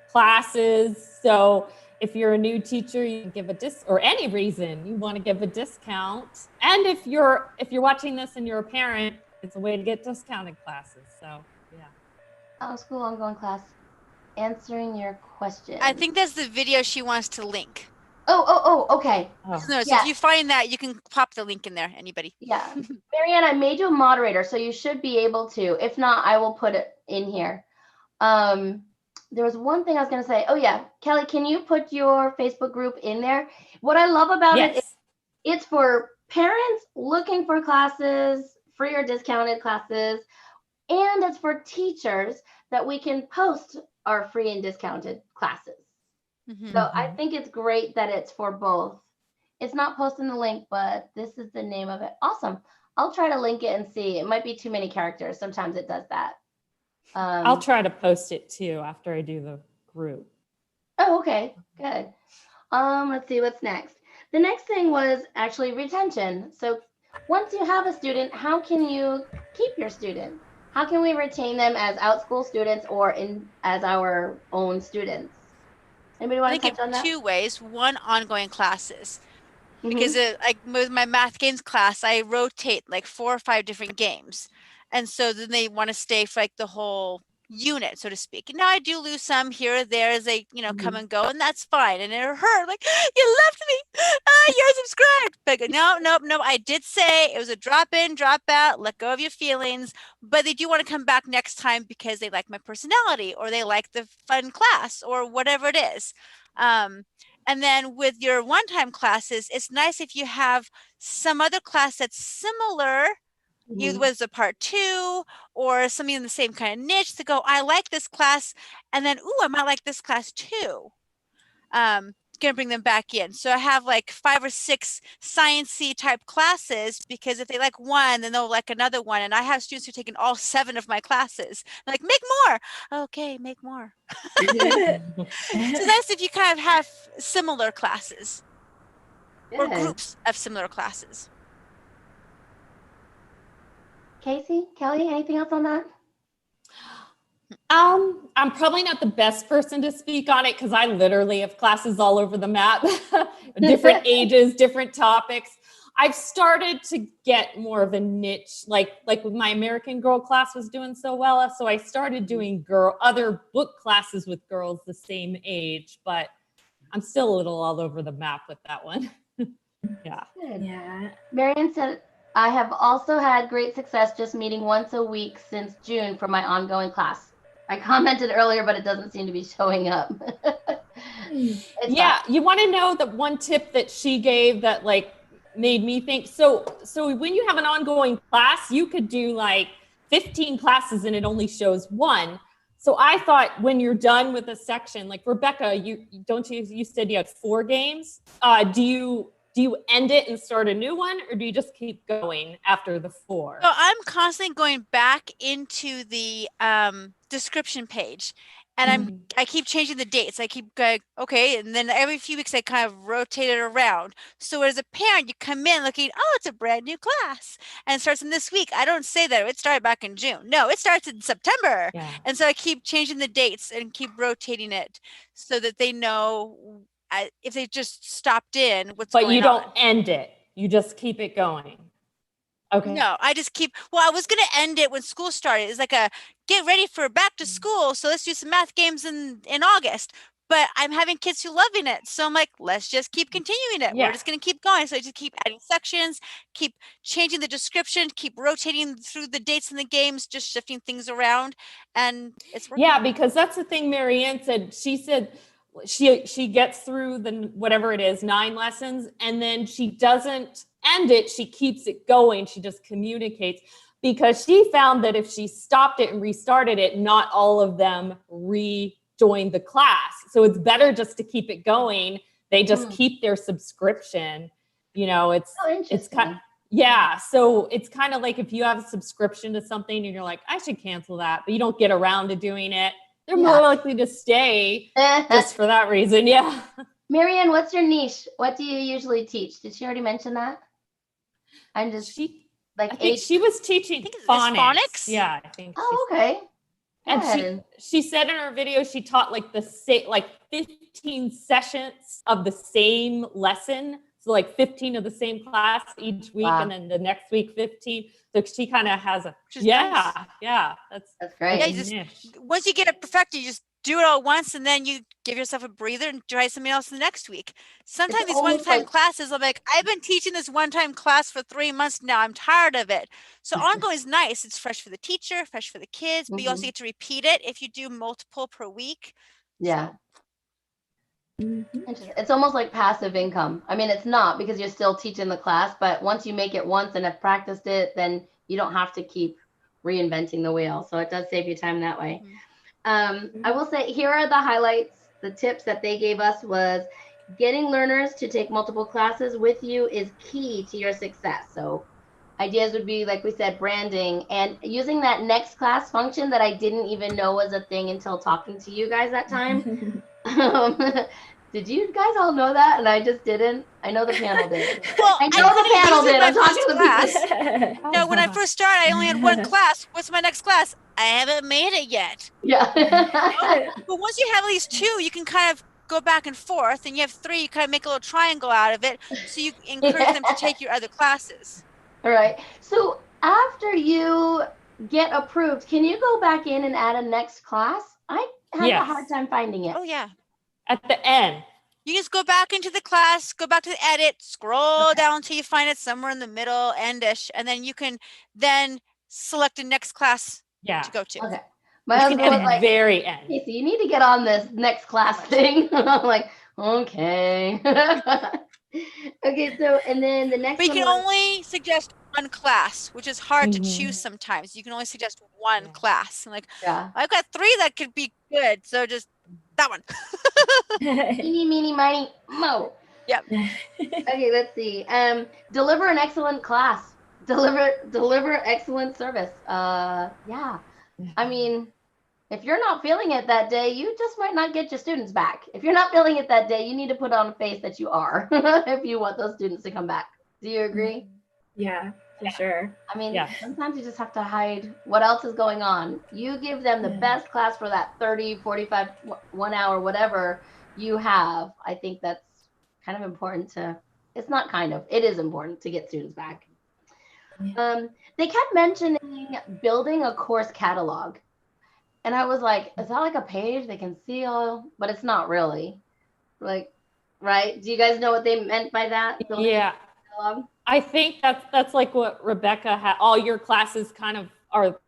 classes. So if you're a new teacher, you can give or any reason you want to give a discount. And if you're watching this and you're a parent, it's a way to get discounted classes. So yeah. Outschool ongoing class, answering your question. I think that's the video she wants to link. Oh, okay. No, so if you find that, you can pop the link in there, anybody. Yeah. Marianne, I made you a moderator, so you should be able to. If not, I will put it in here. There was one thing I was going to say. Oh, yeah. Kelly, can you put your Facebook group in there? What I love about it is it's for parents looking for classes, free or discounted classes, and it's for teachers that we can post our free and discounted classes. So I think it's great that it's for both. It's not posting the link, but this is the name of it. Awesome. I'll try to link it and see. It might be too many characters. Sometimes it does that. I'll try to post it too after I do the group. Oh, okay. Good. Let's see what's next. The next thing was actually retention. So once you have a student, how can you keep your student? How can we retain them as Outschool students or as our own students? Anybody want to touch on that? Two ways. One, ongoing classes. Because like with my math games class, I rotate like 4 or 5 different games. And so then they want to stay for like the whole unit, so to speak. And now I do lose some here or there as they, come and go, and that's fine. And it hurt, like, you left me. You're subscribed. But no, I did say it was a drop in, drop out, let go of your feelings. But they do want to come back next time because they like my personality or they like the fun class or whatever it is. And then with your one-time classes, it's nice if you have some other class that's similar, either was a part 2 or something in the same kind of niche, to go, I like this class, and then, I might like this class too. Gonna bring them back in. So I have like 5 or 6 science-y type classes, because if they like one, then they'll like another one. And I have students who've taken all 7 of my classes. They're like, make more. Okay, make more. So that's if you kind of have similar classes or groups of similar classes. Kasey, Kelly, anything else on that? I'm probably not the best person to speak on it because I literally have classes all over the map, different ages, different topics. I've started to get more of a niche, like with my American Girl class was doing so well. So I started doing other book classes with girls the same age, but I'm still a little all over the map with that one. Yeah. Good. Yeah. Marianne said, I have also had great success just meeting once a week since June for my ongoing class. I commented earlier, but it doesn't seem to be showing up. Yeah, you want to know the one tip that she gave that like made me think. So when you have an ongoing class, you could do like 15 classes and it only shows 1. So I thought when you're done with a section, like Rebekah, you said you had 4 games. Do you end it and start a new one, or do you just keep going after the 4? So I'm constantly going back into the description page And I keep changing the dates. I keep going, okay, and then every few weeks I kind of rotate it around. So as a parent, you come in looking, oh, it's a brand new class, and it starts in this week. I don't say that it started back in June. No, it starts in September. Yeah. And so I keep changing the dates and keep rotating it so that they know if they just stopped in, what's going on. But you don't end it. You just keep it going. Okay. No, I just keep, well, I was going to end it when school started. It's like a get ready for back to school. So let's do some math games in August. But I'm having kids who are loving it. So I'm like, let's just keep continuing it. Yeah. We're just going to keep going. So I just keep adding sections, keep changing the description, keep rotating through the dates in the games, just shifting things around. And it's working. Yeah, because that's the thing Marianne said. She said she gets through the whatever it is, 9 lessons, and then she doesn't end it. She keeps it going. She just communicates, because she found that if she stopped it and restarted it, not all of them rejoined the class. So it's better just to keep it going. They just keep their subscription. You know, it's kind of, yeah. So it's kind of like if you have a subscription to something and you're like, I should cancel that, but you don't get around to doing it, they're more likely to stay just for that reason. Yeah. Marianne, what's your niche? What do you usually teach? Did she already mention that? I'm just I think she was teaching phonics. Yeah, I think. Oh, okay. And she said in her video she taught like 15 sessions of the same lesson. So like 15 of the same class each week, and then the next week 15. So she kind of has a nice. That's great. Yeah, you just, once you get it perfected, you just do it all once, and then you give yourself a breather and try something else the next week. Sometimes these one-time classes, I'm like, I've been teaching this one-time class for 3 months now. I'm tired of it. So ongoing is nice. It's fresh for the teacher, fresh for the kids, but you also get to repeat it if you do multiple per week. Yeah. It's almost like passive income. I mean, it's not, because you're still teaching the class, but once you make it once and have practiced it, then you don't have to keep reinventing the wheel. So it does save you time that way. I will say, here are the highlights. The tips that they gave us was getting learners to take multiple classes with you is key to your success. So ideas would be, like we said, branding and using that next class function that I didn't even know was a thing until talking to you guys that time. Did you guys all know that? And I just didn't. I know the panel did. Well, I know the panel did. I'm talking to the class. No, when I first started, I only had one class. What's my next class? I haven't made it yet. Yeah. But once you have at least 2, you can kind of go back and forth, and you have 3, you kind of make a little triangle out of it. So you encourage them to take your other classes. All right. So after you get approved, can you go back in and add a next class? I had a hard time finding it. Oh, yeah. At the end. You just go back into the class, go back to the edit, scroll down until you find it somewhere in the middle, endish, and then you can then select the next class to go to. Okay. My husband was like, very end. Kasey, you need to get on this next class thing. I'm like, okay. Okay, so, and then the next But you one can only suggest one class, which is hard to choose sometimes. You can only suggest one class. I'm like, I've got 3 that could be good, so just that one. Eeny, meeny, miny, mo. Yep. Okay, let's see. Deliver an excellent class. Deliver excellent service. Yeah. I mean, if you're not feeling it that day, you just might not get your students back. If you're not feeling it that day, you need to put on a face that you are if you want those students to come back. Do you agree? Yeah, for sure. I mean, sometimes you just have to hide what else is going on. You give them the best class for that 30, 45, 1 hour, whatever you have. I think that's kind of important to, it's not kind of, it is important to get students back. They kept mentioning building a course catalog. And I was like, is that like a page they can see all, but it's not really. Like, right? Do you guys know what they meant by that? Yeah. I think that's like what Rebekah had. All your classes kind of are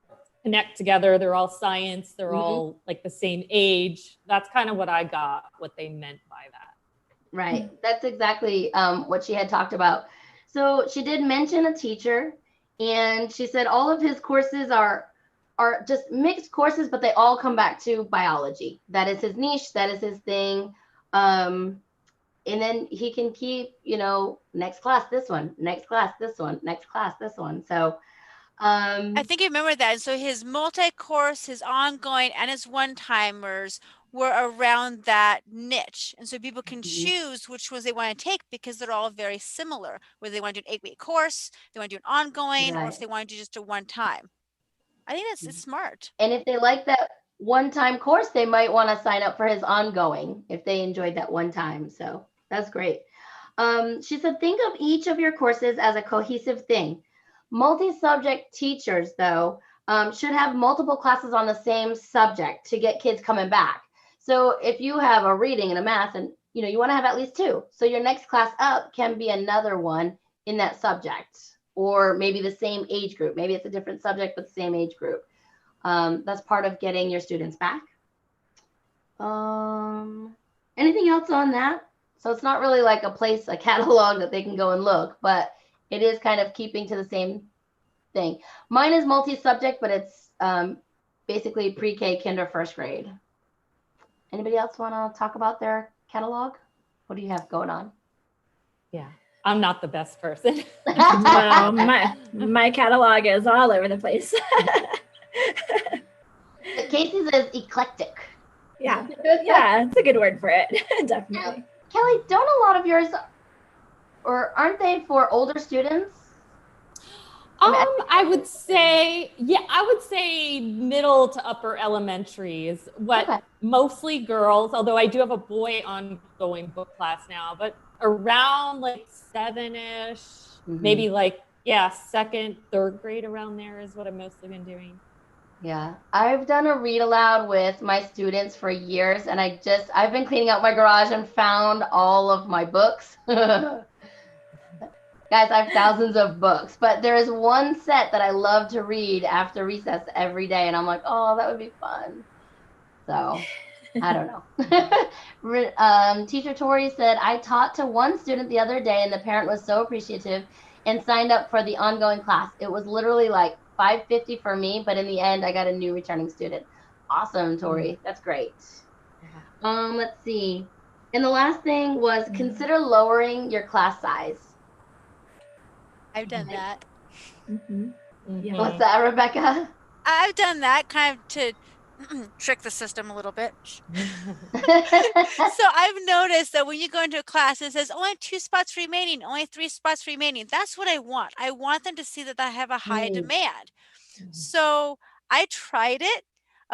connect together. They're all science. They're all like the same age. That's kind of what I got, what they meant by that. Right. That's exactly what she had talked about. So she did mention a teacher, and she said all of his courses are just mixed courses, but they all come back to biology. That is his niche. That is his thing. And then he can keep, next class, this one, next class, this one, next class, this one. So I think I remember that. And so his multi-course, his ongoing, and his one-timers were around that niche. And so people can choose which ones they want to take because they're all very similar, whether they want to do an 8-week course, they want to do an ongoing, or if they want to do just a one time. I think it's smart. And if they like that one-time course, they might want to sign up for his ongoing if they enjoyed that one time. So that's great. She said, think of each of your courses as a cohesive thing. Multi-subject teachers, though, should have multiple classes on the same subject to get kids coming back. So if you have a reading and a math, and you want to have at least 2. So your next class up can be another one in that subject, or maybe the same age group. Maybe it's a different subject, but the same age group. That's part of getting your students back. Anything else on that? So it's not really like a catalog that they can go and look, but it is kind of keeping to the same thing. Mine is multi-subject, but it's basically pre-K, kinder, first grade. Anybody else want to talk about their catalog? What do you have going on? Yeah, I'm not the best person. No, my catalog is all over the place. Kasey's is eclectic. Yeah, it's a good word for it. Definitely. Yeah. Kelly, don't a lot of yours, or aren't they for older students? I would say middle to upper elementary is what mostly girls, although I do have a boy ongoing book class now, but around like 7-ish, maybe like, second, third grade around there is what I've mostly been doing. Yeah, I've done a read aloud with my students for years, and I've been cleaning out my garage and found all of my books. Guys, I have thousands of books, but there is one set that I love to read after recess every day, and I'm like, oh, that would be fun. So, I don't know. Teacher Tori said, I taught to one student the other day, and the parent was so appreciative and signed up for the ongoing class. It was literally like $5.50 for me, but in the end, I got a new returning student. Awesome, Tori. That's great. Let's see. And the last thing was consider lowering your class size. I've done that. Yeah. What's that, Rebekah? I've done that kind of to trick the system a little bit. So I've noticed that when you go into a class, it says only 2 spots remaining, only 3 spots remaining. That's what I want. I want them to see that I have a high demand. So I tried it.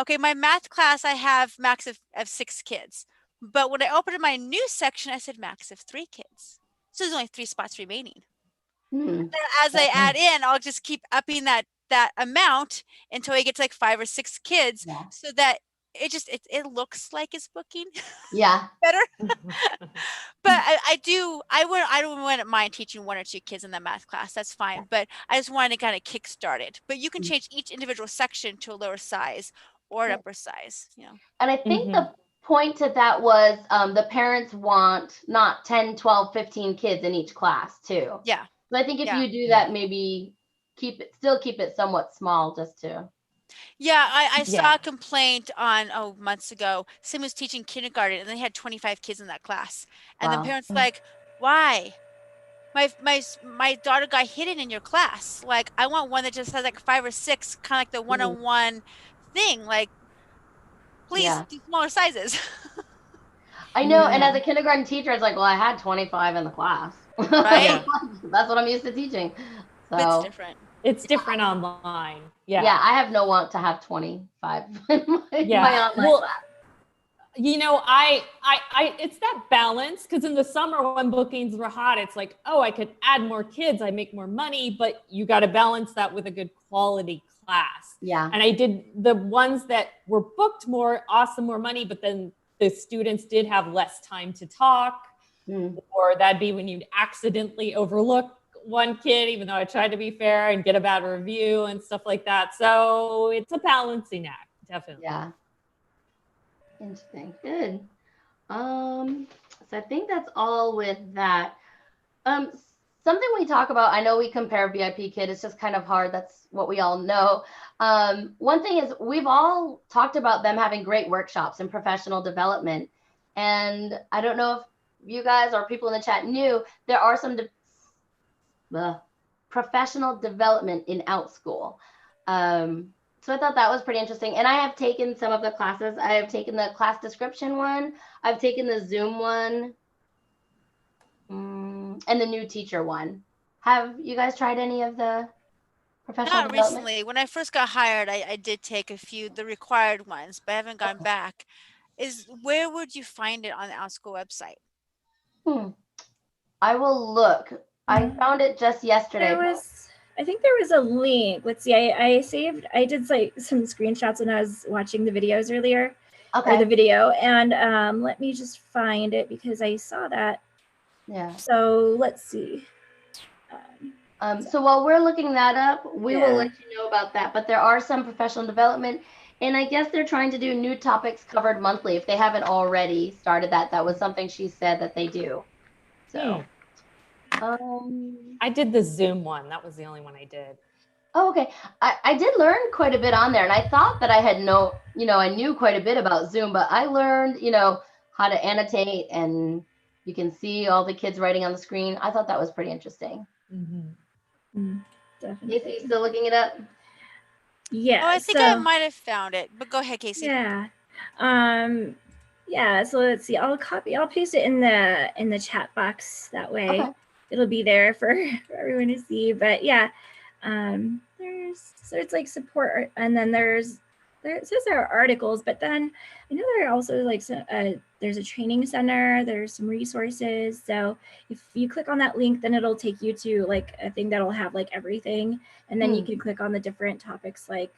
Okay, my math class, I have max of 6 kids. But when I opened my new section, I said max of 3 kids. So there's only 3 spots remaining. And as I add in, I'll just keep upping that amount until I get to like 5 or 6 kids, so that it looks like it's booking better. But I wouldn't mind teaching 1 or 2 kids in the math class. That's fine. But I just wanted to kind of kickstart it. But you can change each individual section to a lower size or an upper size. And I think the point to that was the parents want not 10, 12, 15 kids in each class too. Yeah. So I think if you do that, maybe keep it somewhat small just to. Yeah, I saw a complaint on months ago. Sim was teaching kindergarten and they had 25 kids in that class. And the parents like, why? My daughter got hidden in your class. Like, I want one that just has like 5 or 6, kind of like the one-on-one thing. Like, please do smaller sizes. I know, and as a kindergarten teacher, it's like, well, I had 25 in the class. Right? That's what I'm used to teaching. So But it's different. It's different online. Yeah. Yeah, I have no want to have 25 in my online class. It's that balance, because in the summer when bookings were hot, it's like, oh, I could add more kids, I make more money, but you got to balance that with a good quality class. Yeah. And I did the ones that were booked more money, but then the students did have less time to talk, or that'd be when you'd accidentally overlook one kid, even though I tried to be fair and get a bad review and stuff like that. So it's a balancing act, definitely. Yeah. Interesting. Good. So I think that's all with that. Something we talk about, I know we compare VIP Kid, it's just kind of hard. That's what we all know. One thing is we've all talked about them having great workshops and professional development. And I don't know if you guys or people in the chat knew, there are some professional development in Outschool. So I thought that was pretty interesting. And I have taken some of the classes. I have taken the class description one. I've taken the Zoom one. And the new teacher one. Have you guys tried any of the professional Not development? recently. When I first got hired, I did take a few, the required ones, but I haven't gone back. Where would you find it on the Outschool website? I will look. I found it just yesterday. I think there was a link. Let's see. I did like some screenshots when I was watching the videos earlier. Okay. Or the video. And let me just find it because I saw that. Yeah. So let's see. So while we're looking that up, we will let you know about that. But there are some professional development, and I guess they're trying to do new topics covered monthly if they haven't already started that. That was something she said that they do. So, I did the Zoom one. That was the only one I did. Oh, okay. I did learn quite a bit on there, and I thought that I had I knew quite a bit about Zoom, but I learned, how to annotate, and you can see all the kids writing on the screen. I thought that was pretty interesting. Definitely. Kasey, still looking it up? Yeah. Oh, I think I might have found it, but go ahead, Kasey. Yeah. Yeah. So let's see. I'll paste it in the chat box. That way, it'll be there for everyone to see. But yeah, so it's like support, and then it says there are articles, but then I know there are also like there's a training center, there's some resources. So if you click on that link, then it'll take you to like a thing that'll have like everything, and then you can click on the different topics, like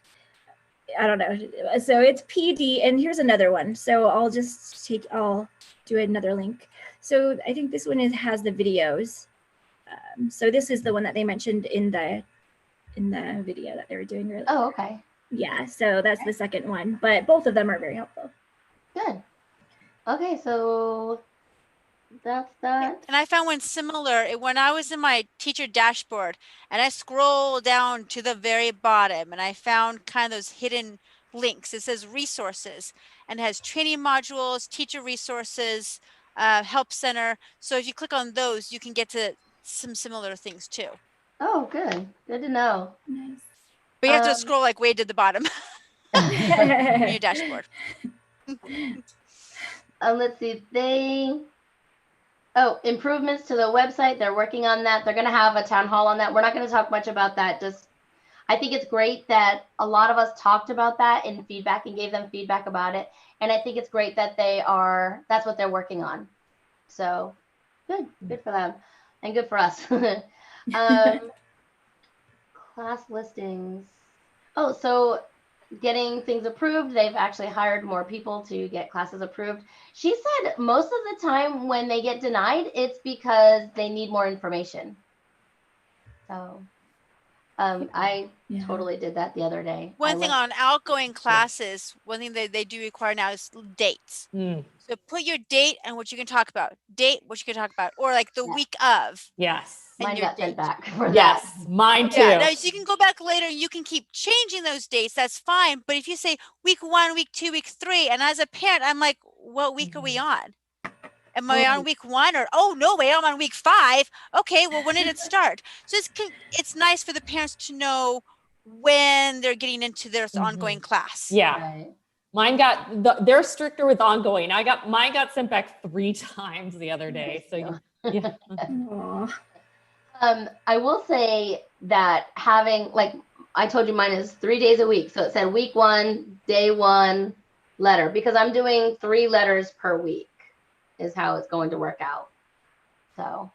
I don't know. So it's PD, and here's another one. So I'll do another link. So I think this one has the videos. So this is the one that they mentioned in the video that they were doing earlier. Oh, okay. Yeah, so that's the second one, but both of them are very helpful. Good. Okay, so that's that. And I found one similar when I was in my teacher dashboard, and I scrolled down to the very bottom, and I found kind of those hidden links. It says resources, and it has training modules, teacher resources, help center. So if you click on those, you can get to some similar things too. Oh, good. Good to know. Nice. But you have to scroll like way to the bottom in your dashboard. Let's see. Improvements to the website. They're working on that. They're going to have a town hall on that. We're not going to talk much about that. I think it's great that a lot of us talked about that in feedback and gave them feedback about it. And I think it's great that that's what they're working on. So good for them and good for us. Class listings. Oh, so getting things approved. They've actually hired more people to get classes approved. She said most of the time when they get denied, it's because they need more information. So I totally did that the other day. One thing on outgoing classes, one thing they do require now is dates. So put your date and what you can talk about. Date, what you can talk about. Or like the week of. Yes. Mine got sent back for that. Yes, mine too. Yeah, now, so you can go back later and you can keep changing those dates. That's fine. But if you say week 1, week 2, week 3, and as a parent, I'm like, what week are we on? Am I on week 1 or, oh, no way, I'm on week 5. Okay, well, when did it start? So it's nice for the parents to know when they're getting into their ongoing class. Yeah. Right. Mine they're stricter with ongoing. Mine got sent back 3 times the other day. So yeah. I will say that having, like I told you, mine is 3 days a week. So it said week 1, day 1 letter, because I'm doing 3 letters per week is how it's going to work out. So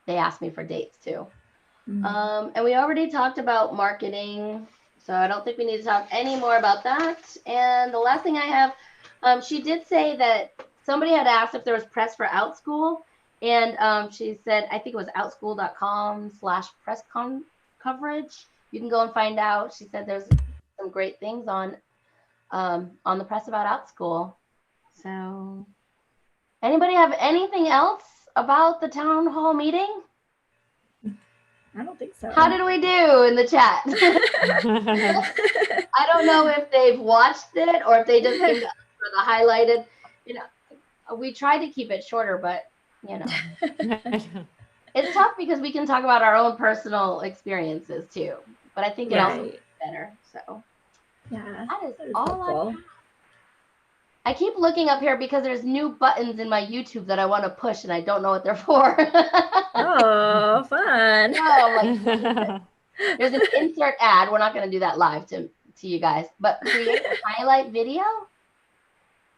they asked me for dates too. And we already talked about marketing, so I don't think we need to talk any more about that. And the last thing I have, she did say that somebody had asked if there was press for Outschool, and she said, I think it was outschool.com/press coverage. You can go and find out. She said there's some great things on the press about Outschool. So anybody have anything else about the town hall meeting? I don't think so. How did we do in the chat? I don't know if they've watched it or if they just came to us for the highlighted. We tried to keep it shorter, but It's tough because we can talk about our own personal experiences too, but I think it also Right. makes it better. So Yeah. that is That is all helpful. I keep looking up here because there's new buttons in my YouTube that I want to push and I don't know what they're for. Oh, fun. No, like there's an insert ad. We're not going to do that live to you guys, but create a highlight video.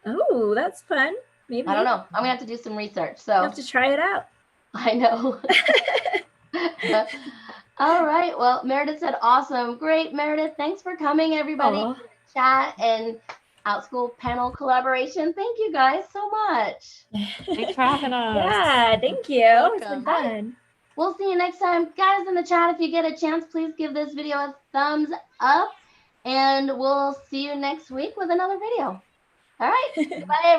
Oh, that's fun. Maybe. I don't know. I'm gonna have to do some research. You So have to try it out. I know. All right. Well, Meredith said awesome. Great, Meredith. Thanks for coming, everybody. Aw. Chat and Outschool panel collaboration. Thank you guys so much. Thanks for having us. Yeah, thank you. It's been Welcome. fun. We'll see you next time. Guys in the chat, if you get a chance, please give this video a thumbs up. And we'll see you next week with another video. All right. Bye, everybody.